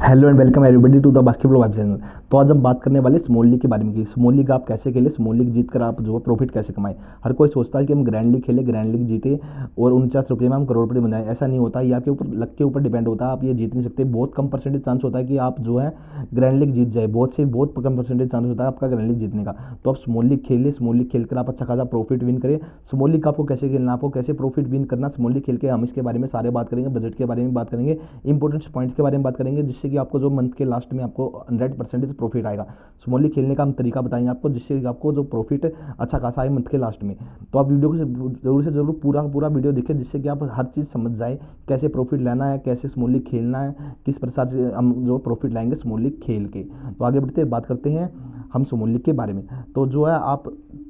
Hello and welcome everybody to the basketball vibe channel. तो आज हम बात करने वाले स्मॉल लीग के बारे में कि स्मॉल लीग आप कैसे खेले, स्मॉल लीग जीत कर आप जो है प्रॉफिट कैसे कमाएं। हर कोई सोचता है कि हम ग्रैंड लीग खेले, ग्रैंड लीग जीते और 49 रुपये में हम करोड़पति बन जाएं। ऐसा नहीं होता, ये आपके ऊपर लक के ऊपर डिपेंड होता है। आप ये जीत नहीं सकते। बहुत कम परसेंटेज चांस होता है कि आप जो है ग्रैंड लीग जीत जाए, बहुत कम परसेंटेज चांस होता है आपका ग्रैंड लीग जीतने का। तो आप स्मॉल लीग खेलिए, स्मॉल लीग खेलकर आप अच्छा खासा प्रॉफिट विन करें। स्मॉल लीग आपको कैसे खेलना, आपको कैसे प्रॉफिट विन करना, स्मॉल लीग खेल के हम इसके बारे में सारे बात करेंगे। बजट के बारे में बात करेंगे, इंपॉर्टेंट पॉइंट के बारे में बात करेंगे, जिससे कि आपको जो मंथ के लास्ट में आपको 100% प्रॉफिट आएगा। स्मॉल लीग खेलने का हम तरीका बताएंगे आपको, जिससे आपको जो प्रॉफिट अच्छा खासा आए मंथ के लास्ट में। तो आप वीडियो को जरूर से जरूर पूरा वीडियो देखें, जिससे कि आप हर चीज़ समझ जाए, कैसे प्रॉफिट लेना है, कैसे स्मॉल लीग खेलना है, किस प्रकार से हम जो प्रॉफिट लाएंगे स्मॉल लीग खेल के। तो आगे बढ़ते बात करते हैं हम स्मॉल लीग के बारे में। तो जो है आप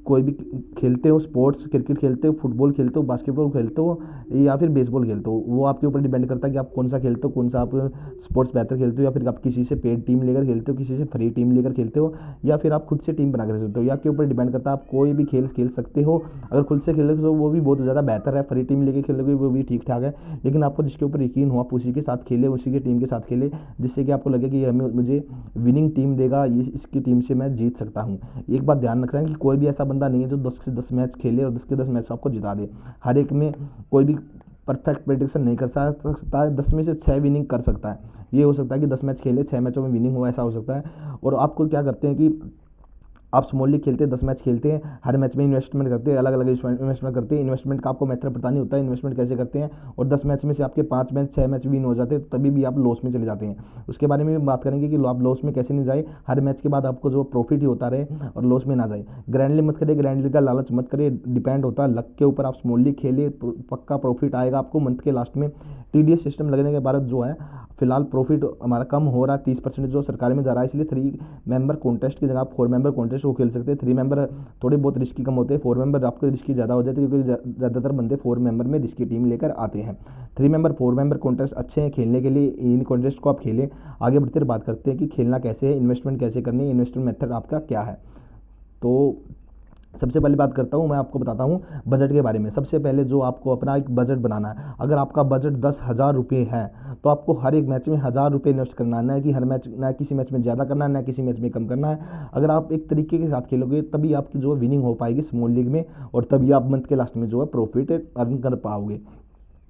कोई भी खेलते हो, स्पोर्ट्स, क्रिकेट खेलते हो, फुटबॉल खेलते हो, बास्केटबॉल खेलते हो या फिर बेसबॉल खेलते हो, वो आपके ऊपर डिपेंड करता है कि आप कौन सा खेलते हो, कौन सा आप स्पोर्ट्स बेहतर खेलते हो, या फिर आप किसी से पेड टीम लेकर खेलते हो, किसी से फ्री टीम लेकर खेलते हो, या फिर आप खुद से टीम बना कर सकते हो। या आपके ऊपर डिपेंड करता है, आप कोई भी खेल खेल सकते हो। अगर खुद से खेलोगे तो वो भी बहुत ज़्यादा बेहतर है, फ्री टीम लेकर खेलोगे वो भी ठीक ठाक है, लेकिन आपको जिसके ऊपर यकीन हो आप उसी के साथ खेले, उसी की टीम के साथ खेले, जिससे कि आपको लगे कि हमें मुझे विनिंग टीम देगा, इसकी टीम से मैं जीत सकता हूँ। एक बात ध्यान रखना है कि कोई भी ऐसा बंदा नहीं है जो 10 से 10 मैच खेले और 10 के 10 मैच आपको जिता दे। हर एक में कोई भी परफेक्ट प्रेडिक्शन नहीं कर सकता है। 10 में से 6 विनिंग कर सकता है। ये हो सकता है कि 10 मैच खेले, 6 मैचों में विनिंग हो, ऐसा हो सकता है। और आपको क्या करते हैं कि आप स्मॉल लीग खेलते हैं, 10 मैच खेलते हैं, हर मैच में इन्वेस्टमेंट करते हैं, अलग अलग इन्वेस्टमेंट करते हैं। इन्वेस्टमेंट का आपको मेथड पता नहीं होता है, इन्वेस्टमेंट कैसे करते हैं, और 10 मैच में से आपके 5 मैच 6 मैच विन हो जाते हैं, तभी भी आप लॉस में चले जाते हैं। उसके बारे में भी बात करेंगे कि आप लॉस में कैसे नहीं जाए, हर मैच के बाद आपको जो प्रॉफिट ही होता रहे और लॉस में ना जाए। ग्रैंड लीग मत करिए, ग्रैंड लीग का लालच मत करिए, डिपेंड होता है लक के ऊपर। आप स्मॉल लीग खेलिए, पक्का प्रॉफिट आएगा आपको मंथ के लास्ट में। TDS सिस्टम लगने के बाद जो है फिलहाल प्रॉफिट हमारा कम हो रहा है, 30% जो सरकार में जा रहा है, इसलिए 3 मेंबर कॉन्टेस्ट की जगह आप 4 मेंबर कॉन्टेस्ट को खेल सकते हैं। 3 मेंबर थोड़े बहुत रिस्की कम होते हैं, 4 मेंबर आपको रिस्की ज़्यादा हो जाती है, क्योंकि ज़्यादातर बंदे 4 मेंबर में रिस्की टीम लेकर आते हैं। 3 मेंबर 4 मेंबर कॉन्टेस्ट अच्छे हैं खेलने के लिए, इन कॉन्टेस्ट को आप खेलें। आगे बढ़ते बात करते हैं कि खेलना कैसे है, इन्वेस्टमेंट कैसे करनी है, इन्वेस्टमेंट मेथड आपका क्या है। तो सबसे पहले बात करता हूँ, मैं आपको बताता हूँ बजट के बारे में। सबसे पहले जो आपको अपना एक बजट बनाना है, अगर आपका बजट 10,000 रुपये है तो आपको हर एक मैच में 1,000 रुपये इन्वेस्ट करना है, ना कि हर मैच, ना किसी मैच में ज़्यादा करना है, ना किसी मैच में कम करना है। अगर आप एक तरीके के साथ खेलोगे तभी आपकी जो है विनिंग हो पाएगी स्मॉल लीग में, और तभी आप मंथ के लास्ट में जो है प्रॉफिट अर्न कर पाओगे।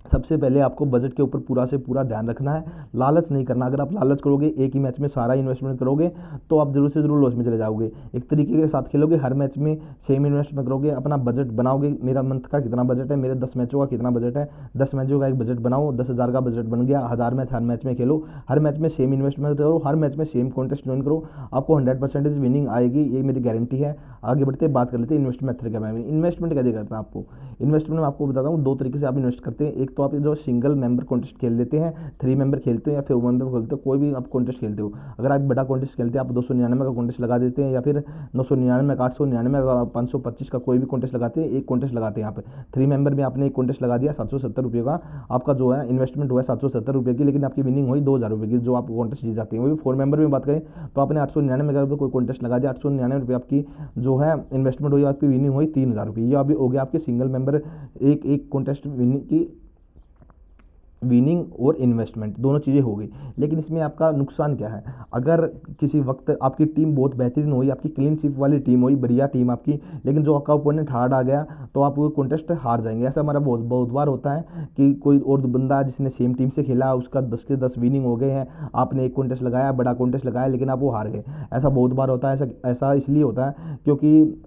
सबसे पहले आपको बजट के ऊपर पूरा से पूरा ध्यान रखना है, लालच नहीं करना। अगर आप लालच करोगे, एक ही मैच में सारा इन्वेस्टमेंट करोगे, तो आप जरूर से जरूर लॉस में चले जाओगे। एक तरीके के साथ खेलोगे, हर मैच में सेम इन्वेस्टमेंट करोगे, अपना बजट बनाओगे, मेरा मंथ का कितना बजट है, मेरे 10 मैचों का कितना बजट है, 10 मैचों का एक बजट बनाओ, 10,000 का बजट बन गया, 1000 मैच हर मैच में खेलो, हर मैच में सेम इन्वेस्टमेंट करो, हर मैच में सेम कॉन्टेस्ट ज्वाइन करो, आपको 100% विनिंग आएगी, ये मेरी गारंटी है। आगे बढ़ते बात कर लेते हैं इन्वेस्टमेंट मेथड के बारे में। इन्वेस्टमेंट कैसे करता है आपको, इन्वेस्टमेंट में आपको बताता हूँ 2 तरीके से आप इन्वेस्ट करते हैं। एक तो आप जो सिंगल मेंबर कॉन्टेस्ट खेल लेते हैं, 3 मेंबर खेलते हो या फिर 1 मेंबर खेलते हो, कोई भी आप कॉन्टेस्ट खेलते हो। अगर आप बड़ा कॉन्टेस्ट खेलते हैं, आप 299 का कॉन्टेस्ट लगा देते हैं, या फिर 999 का, 899 का, 525 का, कोई भी कॉन्टेस्ट लगाते हैं, एक कॉन्टेस्ट लगाते हैं यहाँ पे। 3 मेंबर में आपने एक कॉन्टेस्ट लगा दिया 770 रुपये का, आपका जो है इन्वेस्टमेंट हुआ है 770 रुपये की, लेकिन आपकी विनिंग हुई 2,000 रुपये की, जो आप कॉन्टेस्ट जीत जाते हैं। वही 4 मेंबर में बात करें तो आपने 899 का कोई कॉन्टेस्ट लगा दिया, 899 रुपये आपकी जो है इन्वेस्टमेंट हुई, आपकी विनिंग हुई 3,000 रुपये। ये अभी हो गया आपके सिंगल मेंबर एक कॉन्टेस्ट विनिंग की, विनिंग और इन्वेस्टमेंट दोनों चीज़ें हो गई। लेकिन इसमें आपका नुकसान क्या है, अगर किसी वक्त आपकी टीम बहुत बेहतरीन हुई, आपकी क्लीन स्वीप वाली टीम हुई, बढ़िया टीम आपकी, लेकिन जो आपका ओपोनेंट हार्ड आ गया, तो आप वो कॉन्टेस्ट हार जाएंगे। ऐसा हमारा बहुत बहुत बार होता है कि कोई और बंदा जिसने सेम टीम से खेला, उसका 10 के 10 विनिंग हो गए हैं, आपने एक कॉन्टेस्ट लगाया, बड़ा कॉन्टेस्ट लगाया, लेकिन आप वो हार गए। ऐसा बहुत बार होता है। ऐसा इसलिए होता है क्योंकि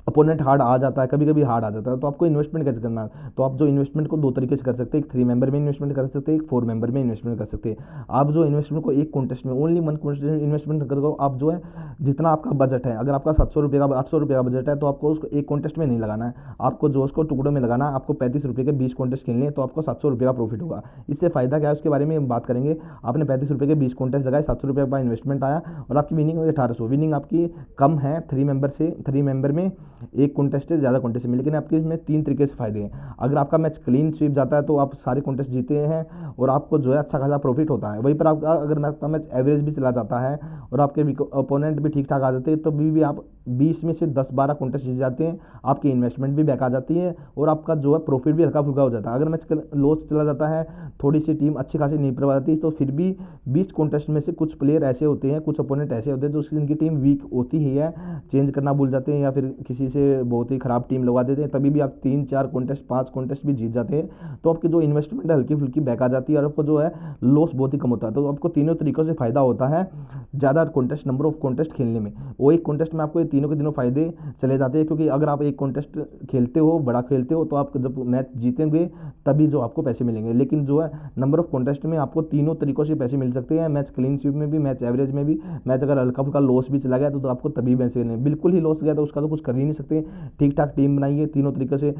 अपोनेंट हार्ड आ जाता है, कभी कभी हार्ड आ जाता है। तो आपको इन्वेस्टमेंट कैसे करना है, तो आप जो इन्वेस्टमेंट को 2 तरीके से कर सकते हैं, एक 3 मेंबर में इन्वेस्टमेंट कर सकते हैं, एक 4 मेंबर में इन्वेस्टमेंट कर सकते हैं। आप जो इन्वेस्टमेंट को एक कॉन्टेस्ट में, ओनली 1 कॉन्टेस्ट में इन्वेस्टमेंट करो, आप जो है जितना आपका बजट है, अगर आपका 700 रुपये का, 800 रुपये का बजट है, तो आपको उसको एक कॉन्टेस्ट में नहीं लगाना है, आपको जो उसको टुकड़ों में लगाना है। आपको 35 रुपये के 20 कॉन्टेस्ट खेलने हैं, तो आपको 700 रुपये का प्रॉफिट होगा। इससे फ़ायदा क्या है उसके बारे में बात करेंगे। आपने 35 रुपये के 20 कॉन्टेस्ट लगाए, 700 रुपये का इन्वेस्टमेंट आया, और आपकी विनिंग हुई 1800। विनिंग आपकी कम है 3 मेंबर से, 3 मेंबर में एक कॉन्टेस्ट है, ज़्यादा कॉन्टेस्ट में, लेकिन आपके इसमें 3 तरीके से फ़ायदे हैं। अगर आपका मैच क्लीन स्वीप जाता है तो आप सारे कॉन्टेस्ट जीते हैं और आपको जो है अच्छा खासा प्रॉफिट होता है। वहीं पर आपका अगर आपका मैच एवरेज भी चला जाता है और आपके अपोनेंट भी ठीक ठाक आ जाते हैं, तो भी आप 20 में से 10-12 कॉन्टेस्ट जीत जाते हैं, आपकी इन्वेस्टमेंट भी बैक आ जाती है और आपका जो है प्रॉफिट भी हल्का फुल्का हो जाता है। अगर मैच लॉस चला जाता है, थोड़ी सी टीम अच्छी खासी नहीं करवा जाती, तो फिर भी 20 कॉन्टेस्ट में से कुछ प्लेयर ऐसे होते हैं, कुछ अपोनेंट ऐसे होते हैं जो जिनकी टीम वीक होती ही है, चेंज करना भूल जाते हैं या फिर किसी से बहुत ही ख़राब टीम लगवा देते हैं, तभी भी आप 3-4 कॉन्टेस्ट 5 कॉन्टेस्ट भी जीत जाते हैं, तो आपकी जो इन्वेस्टमेंट है हल्की फुल्की बैक आ जाती है और आपको जो है लॉस बहुत ही कम होता है। तो आपको तीनों तरीक़ों से फ़ायदा होता है ज़्यादा कॉन्टेस्ट, नंबर ऑफ कॉन्टेस्ट खेलने में। वो एक कॉन्टेस्ट में आपको ये तीनों के तीनों फ़ायदे चले जाते हैं, क्योंकि अगर आप एक कॉन्टेस्ट खेलते हो, बड़ा खेलते हो, तो आप जब मैच जीतेंगे तभी जो आपको पैसे मिलेंगे। लेकिन जो है नंबर ऑफ कॉन्टेस्ट में आपको तीनों तरीक़ों से पैसे मिल सकते हैं, मैच क्लीन स्वीप में भी, मैच एवरेज में भी, मैच अगर हल्का फुल्का लॉस भी चला गया तो आपको तभी पैसे नहीं, बिल्कुल ही लॉस गया तो उसका तो कुछ कर ही नहीं सकते। ठीक ठाक टीम बनाइए, तीनों तरीके से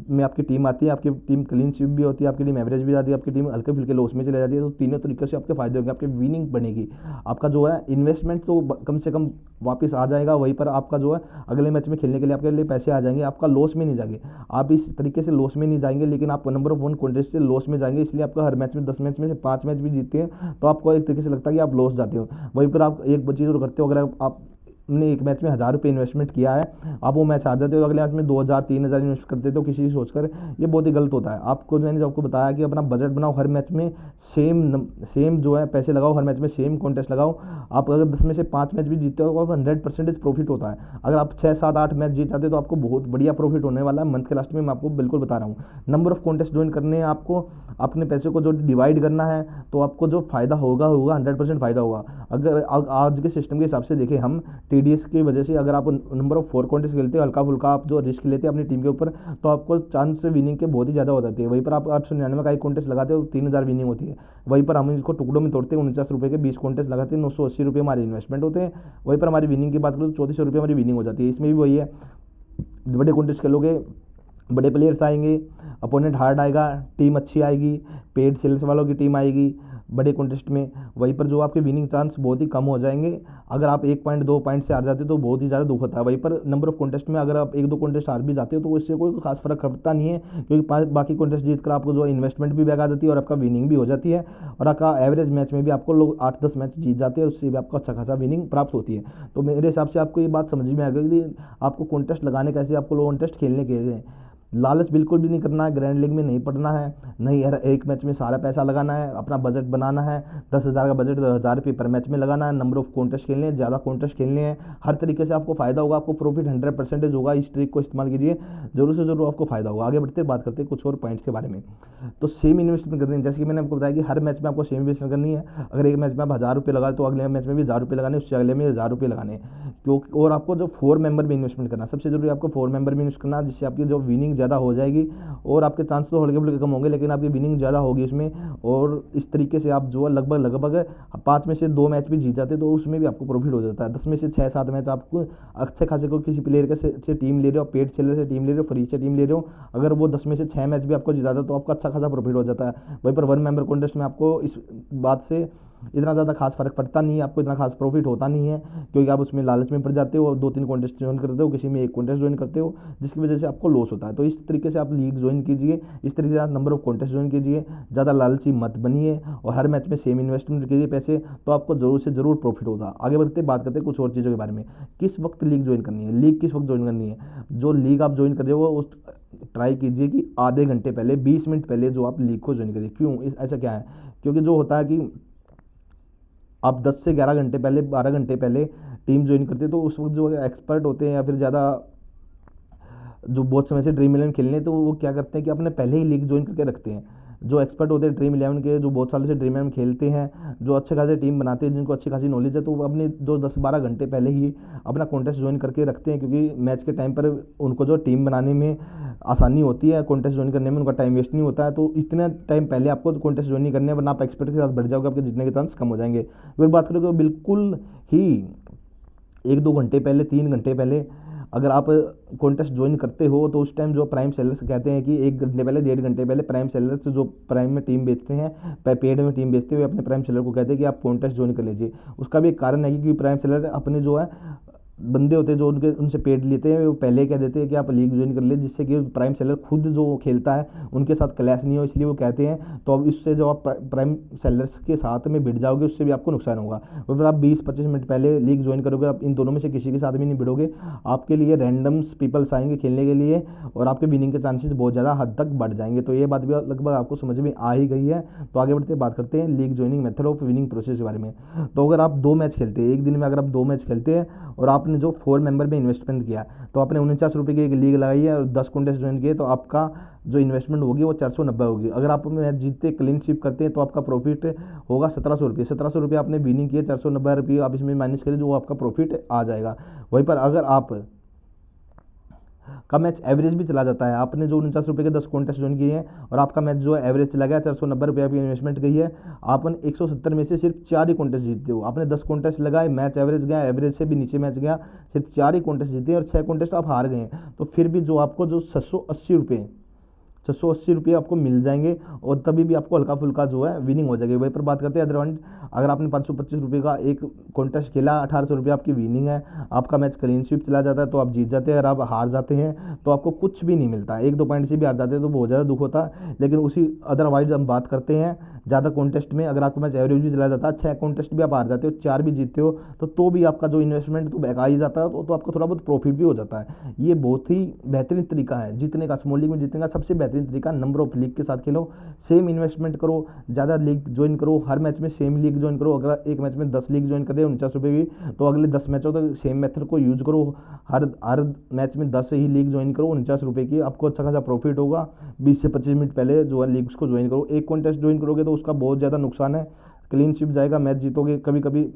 में आपकी टीम आती है, आपकी टीम क्लीन स्वीप भी होती है, आपकी टीम एवरेज भी जाती है, आपकी टीम हल्के फुल्के लॉस में चले जाती है, तो तीनों तरीके से आपके फायदे होंगे, आपकी विनिंग बनेगी। आपका जो है इन्वेस्टमेंट तो कम से कम वापस आ जाएगा, वहीं पर आपका जो है अगले मैच में खेलने के लिए आपके लिए पैसे आ जाएंगे, आपका लॉस में नहीं जाएंगे। आप इस तरीके से लॉस में नहीं जाएंगे, लेकिन आप नंबर ऑफ वन कॉन्टेस्ट से लॉस में जाएंगे, इसलिए आपका हर मैच में 10 मैच में से 5 मैच भी जीतते हैं तो आपको एक तरीके से लगता है कि आप लॉस जाते हो। वहीं पर आप एक चीज़ और करते हो, अगर आपने एक मैच में 1000 रुपये इन्वेस्टमेंट किया है, आप वो मैच हार जाते हो तो अगले मैच में 2000-3000 इन्वेस्ट कर देते हो किसी सोचकर, ये बहुत ही गलत होता है। आपको मैंने आपको बताया कि अपना बजट बनाओ, हर मैच में सेम जो है पैसे लगाओ, हर मैच में सेम कॉन्टेस्ट लगाओ। आप अगर 10 में से 5 मैच भी जीतते हो तो आप 100% प्रॉफिट होता है। अगर आप 6-7-8 मैच जीत जाते हो तो आपको बहुत बढ़िया प्रॉफिट होने वाला है मंथ के लास्ट में, मैं आपको बिल्कुल बता रहा हूँ। नंबर ऑफ कॉन्टेस्ट ज्वाइन करने हैं आपको, अपने पैसे को जो डिवाइड करना है, तो आपको जो फ़ायदा होगा 100% फ़ायदा होगा। अगर आज के सिस्टम के हिसाब से देखें हम, टीडीएस की वजह से अगर आप नंबर ऑफ 4 कॉन्टेस्ट खेलते हो, हल्का फुल्का आप जो रिस्क लेते हैं अपनी टीम के ऊपर, तो आपको चांस विनिंग के बहुत ही ज़्यादा हो जाती है। वहीं पर आप 899 का एक कॉन्टेस्ट लगाते हो 3000 विनिंग होती है। वहीं पर हम इसको टुकड़ों में तोड़ते हैं, 49 रुपये के 20 कॉन्टेस्ट लगाते हैं, 980 रुपये हमारे इन्वेस्टमेंट होते हैं। वहीं पर हमारी विनिंग की बात करूँ तो 3400 रुपये हमारी विनिंग हो जाती है। इसमें भी वही है, बड़े कॉन्टेस्ट खेलोगे, बड़े प्लेयर्स आएंगे, अपोनेंट हार्ड आएगा, टीम अच्छी आएगी, पेड सेल्स वालों की टीम आएगी बड़े कॉन्टेस्ट में, वहीं पर जो आपके विनिंग चांस बहुत ही कम हो जाएंगे। अगर आप 1 पॉइंट 2 पॉइंट से हार जाते हो तो बहुत ही ज़्यादा दुख होता है। वहीं पर नंबर ऑफ कॉन्टेस्ट में अगर आप 1-2 कॉन्टेस्ट हार भी जाते हो तो इससे कोई खास फर्क पड़ता नहीं है, क्योंकि बाकी कॉन्टेस्ट जीत कर आपको जो इन्वेस्टमेंट भी बैक आ जाती है और आपका विनिंग भी हो जाती है, और आपका एवरेज मैच में भी आपको लोग 8-10 मैच जीत जाते हैं, उससे भी आपको अच्छा खासा विनिंग प्राप्त होती है। तो मेरे हिसाब से आपको ये बात समझ में आ गई कि आपको कॉन्टेस्ट लगाने कैसे, आपको लोग कॉन्टेस्ट खेलने कैसे हैं। लालच बिल्कुल भी नहीं करना है, ग्रैंड लीग में नहीं पढ़ना है, नहीं हर एक मैच में सारा पैसा लगाना है, अपना बजट बनाना है, 10,000 का बजट 10,000 रुपये पर मैच में लगाना है, नंबर ऑफ कॉन्टेस्ट खेलने हैं, ज़्यादा कॉन्टेस्ट खेलने हैं, हर तरीके से आपको फ़ायदा होगा, आपको प्रॉफिट 100% होगा। इस ट्रिक को इस्तेमाल कीजिए, जरूर से जरूर आपको फ़ायदा होगा। आगे बढ़ते बात करते हैं कुछ और पॉइंट्स के बारे में। तो सेम इन्वेस्टमेंट करनी है, जैसे कि मैंने आपको बताया कि हर मैच में आपको सेम इन्वेस्टमेंट करनी है। अगर एक मैच में आप 1000 रुपये लगाए तो अगले मैच में भी 1000 रुपये लगाने, उससे अगले में 1000 रुपये लगाने, क्योंकि और आपको जो 4 मेंबर में इन्वेस्टमेंट करना सबसे जरूरी, आपको 4 मेंबर में इन्वेस्ट करना, जिससे आपकी जो विनिंग ज़्यादा हो जाएगी और आपके चांस तो हल्के फुल्के कम होंगे, लेकिन आपकी विनिंग ज़्यादा होगी उसमें। और इस तरीके से आप जो है लगभग 5 में से 2 मैच भी जीत जाते तो उसमें भी आपको प्रॉफिट हो जाता है। 10 में से 6-7 मैच आपको अच्छे खासे को किसी प्लेयर के से टीम ले रहे हो, पेड सेलर से टीम ले रहे हो, फ्री से टीम ले रहे हो, अगर वो 10 में से 6 मैच भी आपको जिताता है तो आपका अच्छा खासा प्रॉफिट हो जाता है। वहीं पर 1 मेंबर कॉन्टेस्ट में आपको इस बात से इतना ज़्यादा खास फर्क पड़ता नहीं है, आपको इतना खास प्रॉफिट होता नहीं है, क्योंकि आप उसमें लालच में पड़ जाते हो, 2-3 कॉन्टेस्ट ज्वाइन करते हो, किसी में एक कॉन्टेस्ट ज्वाइन करते हो, जिसकी वजह से आपको लॉस होता है। तो इस तरीके से आप लीग ज्वाइन कीजिए, इस तरीके से आप नंबर ऑफ कॉन्टेस्ट ज्वाइन कीजिए, ज़्यादा लालची मत बनिए और हर मैच में सेम इन्वेस्टमेंट कीजिए पैसे, तो आपको जरूर से जरूर प्रॉफिट होगा। आगे बढ़ते बात करते हैं कुछ और चीज़ों के बारे में। किस वक्त लीग ज्वाइन करनी है, लीग किस वक्त ज्वाइन करनी है? जो लीग आप ज्वाइन कर रहे हो उस ट्राई कीजिए कि आधे घंटे पहले, 20 मिनट पहले जो आप लीग को ज्वाइन करिए। क्यों ऐसा क्या है? क्योंकि जो होता है कि आप 10 से 11 घंटे पहले, 12 घंटे पहले टीम ज्वाइन करते हैं, तो उस वक्त जो एक्सपर्ट होते हैं या फिर ज़्यादा जो बहुत समय से ड्रीम इलेवन खेलने, तो वो क्या करते हैं कि अपने पहले ही लीग ज्वाइन करके रखते हैं। जो एक्सपर्ट होते हैं ड्रीम इलेवन के, जो बहुत सालों से ड्रीम इलेवन खेलते हैं, जो अच्छे खासे टीम बनाते हैं, जिनको अच्छी खासी नॉलेज है, तो वो अपने जो 10-12 घंटे पहले ही अपना कॉन्टेस्ट ज्वाइन करके रखते हैं, क्योंकि मैच के टाइम पर उनको जो टीम बनाने में आसानी होती है, कॉन्टेस्ट ज्वाइन करने में उनका टाइम वेस्ट नहीं होता है। तो इतना टाइम पहले आपको कॉन्टेस्ट ज्वाइन नहीं करने, वरना आप एक्सपर्ट के साथ बढ़ जाओगे, आपके जीतने के चांस कम हो जाएंगे। फिर बात करोगे बिल्कुल ही 1-2 घंटे पहले, 3 घंटे पहले अगर आप कॉन्टेस्ट ज्वाइन करते हो, तो उस टाइम जो प्राइम सेलर्स कहते हैं कि 1 घंटे पहले, 1.5 घंटे पहले प्राइम सेलर्स जो प्राइम में टीम बेचते हैं, पेड में टीम बेचते हुए अपने प्राइम सेलर को कहते हैं कि आप कॉन्टेस्ट ज्वाइन कर लीजिए। उसका भी एक कारण है कि प्राइम सेलर अपने जो है बंदे होते हैं जो उनके उनसे पेड लेते हैं, वो पहले कह देते हैं कि आप लीग ज्वाइन कर ले, जिससे कि प्राइम सेलर खुद जो खेलता है उनके साथ क्लैश नहीं हो, इसलिए वो कहते हैं। तो अब इससे जो आप प्राइम सेलर्स के साथ में भिड़ जाओगे उससे भी आपको नुकसान होगा। और फिर आप 20-25 मिनट पहले लीग ज्वाइन करोगे, आप इन दोनों में से किसी के साथ भी नहीं भिड़ोगे, आपके लिए रैंडम्स पीपल्स आएंगे खेलने के लिए और आपके विनिंग के चांसेस बहुत ज़्यादा हद तक बढ़ जाएंगे। तो ये बात भी लगभग आपको समझ में आ ही गई है। तो आगे बढ़ते बात करते हैं league joining method of winning process के बारे में। तो अगर आप 2 मैच खेलते हैं एक दिन में, अगर आप 2 मैच खेलते हैं और आपने जो 4 मेंबर में इन्वेस्टमेंट किया, तो आपने 49 रुपये की एक लीग लगाई है और 10 कॉन्टेस्ट ज्वाइन किए, तो आपका जो इन्वेस्टमेंट होगी वो 490 होगी। अगर आप मैच जीतते क्लीन स्वीप करते हैं तो आपका प्रॉफिट होगा 1700 रुपये। 1700 रुपये आपने विनिंग किए, 490 रुपये आप इसमें माइनस करें, जो आपका प्रॉफिट आ जाएगा। वहीं पर अगर आप का मैच एवरेज भी चला जाता है, आपने जो 49 रुपये के 10 कॉन्टेस्ट ज्वाइन किए हैं और आपका मैच जो है एवरेज चला गया, 490 रुपये आपकी इन्वेस्टमेंट गई है, आपने 170 में से सिर्फ 4 ही कॉन्टेस्ट जीतते हो। आपने 10 कॉन्टेस्ट लगाए, मैच एवरेज गया, एवरेज से भी नीचे मैच गया, सिर्फ 4 ही कॉन्टेस्ट जीते और 6 कॉन्टेस्ट आप हार गए हैं, तो फिर भी जो आपको जो 680 रुपये आपको मिल जाएंगे और तभी भी आपको हल्का फुल्का जो है विनिंग हो जाएगी। वहीं पर बात करते हैं अदरवाइज, अगर आपने 525 रुपये का एक कॉन्टेस्ट खेला, 1800 रुपये आपकी विनिंग है, आपका मैच क्लीन स्वीप चला जाता है तो आप जीत जाते हैं। अगर आप हार जाते हैं तो आपको कुछ भी नहीं मिलता है, 1-2 पॉइंट से भी हार जाते हैं तो बहुत ज़्यादा दुख होता है। लेकिन उसी अदरवाइज हम बात करते हैं ज़्यादा कॉन्टेस्ट में, अगर आपका मैच एवरेज भी चला जाता है, 6 कॉन्टेस्ट भी आप हार जाते हो, 4 भी जीतते हो, तो भी आपका जो इन्वेस्टमेंट तो बेकार ही जाता है, तो आपको थोड़ा बहुत प्रॉफिट भी हो जाता है। ये बहुत ही बेहतरीन तरीका है जीतने का, स्मॉल लीग में जीतने का सबसे बेहतरीन तरीका। नंबर ऑफ लीग के साथ खेलो, सेम इन्वेस्टमेंट करो, ज़्यादा लीग ज्वाइन करो, हर मैच में सेम लीग ज्वाइन करो। अगर एक मैच में 10 लीग ज्वाइन कर रहे हो 49 रुपये की, तो अगले 10 मैचों तक सेम मेथड को यूज करो, हर मैच में 10 ही लीग ज्वाइन करो 49 रुपये की, आपको अच्छा खासा प्रॉफिट होगा। 20 से 25 मिनट पहले जो है लीग्स को ज्वाइन करो। एक कॉन्टेस्ट ज्वाइन करोगे तो उसका बहुत ज़्यादा नुकसान है, क्लीन स्वीप जाएगा, मैच जीतोगे, कभी कभी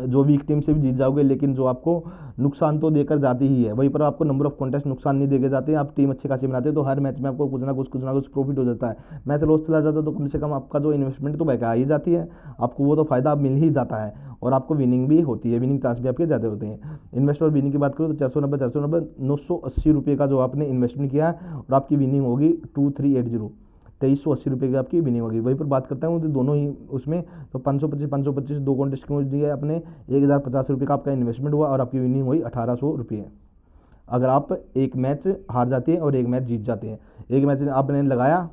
जो वीक टीम से भी जीत जाओगे, लेकिन जो आपको नुकसान तो देकर जाती ही है। वहीं पर आपको नंबर ऑफ कॉन्टेस्ट नुकसान नहीं देके जाते हैं, आप टीम अच्छी खासी बनाते हो तो हर मैच में आपको कुछ ना कुछ प्रॉफिट हो जाता है। मैच लॉस चला जाता है तो कम से कम आपका जो इन्वेस्टमेंट तो बेकार ही जाती है, आपको वो तो फायदा मिल ही जाता है और आपको विनिंग भी होती है, विनिंग चांस भी आपके ज़्यादा होते हैं। इन्वेस्ट और विनिंग की बात करो तो 490 980 रुपये का जो आपने इन्वेस्टमेंट किया है और आपकी विनिंग होगी 2380, 2380 रुपये की आपकी विनिंग होगी। वहीं पर बात करता हूँ तो दोनों ही उसमें तो 525 दो कॉन्टेस्ट की दिए आपने, 1050 रुपये का आपका इन्वेस्टमेंट हुआ और आपकी विनिंग हुई 1800 रुपये। अगर आप एक मैच हार जाते हैं और एक मैच जीत जाते हैं, एक मैच आपने लगाया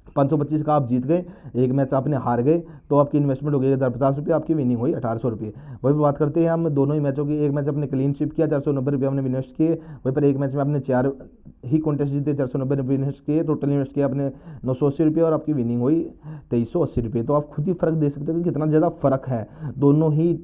525 का आप जीत गए, एक मैच आपने हार गए, तो आपकी इन्वेस्टमेंट हो गई 1050 रुपये, आपकी विनिंग हुई 1800 रुपये। वहीं पर बात करते हैं हम दोनों ही मैचों की, एक मैच आपने क्लीन स्वीप किया, 490 रुपये आपने इन्वेस्ट किए, वहीं पर एक मैच में आपने 4 ही कॉन्टेस्ट जीते, 490 रुपये इन्वेस्ट किए, टोटल इन्वेस्ट किया आपने 980 रुपये और आपकी विनिंग हुई 2380 रुपये। तो आप खुद ही फ़र्क देख सकते हो कि कितना ज़्यादा फ़र्क है दोनों ही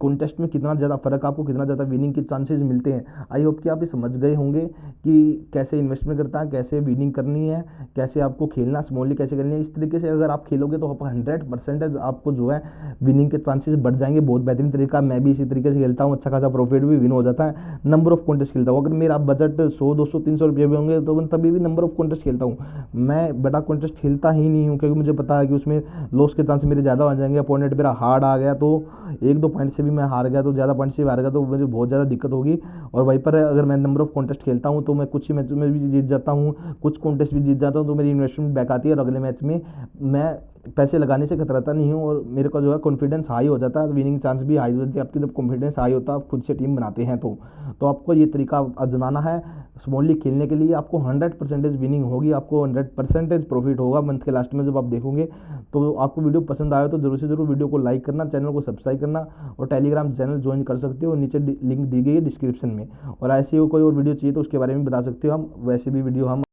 कॉन्टेस्ट में, कितना ज़्यादा फ़र्क, आपको कितना ज़्यादा विनिंग के चांसेस मिलते हैं। आई होप कि आप ये समझ गए होंगे कि कैसे इन्वेस्टमेंट करता है, कैसे विनिंग करनी है, कैसे आपको खेलना, स्मॉली कैसे करनी है। इस तरीके से अगर आप खेलोगे तो आप 100% आपको जो है विनिंग के चांसेस बढ़ जाएंगे। बहुत बेहतरीन तरीका, मैं भी इसी तरीके से खेलता हूँ, अच्छा खासा प्रॉफिट भी विन हो जाता है। नंबर ऑफ कॉन्टेस्ट खेलता हूँ, अगर मेरा बजट 100, 200, 300 रुपये भी होंगे तो तभी भी नंबर ऑफ कॉन्टेस्ट खेलता हूँ। मैं बड़ा कॉन्टेस्ट खेलता ही नहीं हूँ क्योंकि मुझे पता है कि उसमें लॉस के चांस मेरे ज़्यादा हो जाएंगे। अपोनेंट मेरा हार्ड आ गया तो 1-2 पॉइंट से भी मैं हार गया, तो ज़्यादा पॉइंट से भी हार गया तो मुझे बहुत ज़्यादा दिक्कत होगी। और वहीं पर अगर मैं नंबर ऑफ कॉन्टेस्ट खेलता हूँ तो मैं कुछ ही मैच में भी जीत जाता हूँ, कुछ कॉन्टेस्ट भी जीत जाता हूँ, तो मेरी इन्वेस्टमेंट बैक आती है और अगले मैच में मैं पैसे लगाने से खतराता नहीं हूँ और मेरे को जो है कॉन्फिडेंस हाई हो जाता है, विनिंग चांस भी हाई हो जाती है आपकी। जब कॉन्फिडेंस हाई होता है, आप खुद से टीम बनाते हैं तो आपको ये तरीका आजमाना है। स्मॉल लीग खेलने के लिए आपको 100% विनिंग होगी, आपको 100% प्रॉफिट होगा मंथ के लास्ट में जब आप देखोगे। तो आपको वीडियो पसंद आया तो जरूर से जरूर वीडियो को लाइक करना, चैनल को सब्सक्राइब करना और टेलीग्राम चैनल ज्वाइन कर सकते हो, नीचे लिंक दी गई है डिस्क्रिप्शन में। और ऐसी कोई और वीडियो चाहिए तो उसके बारे में बता सकते हो, हम वैसे भी वीडियो हम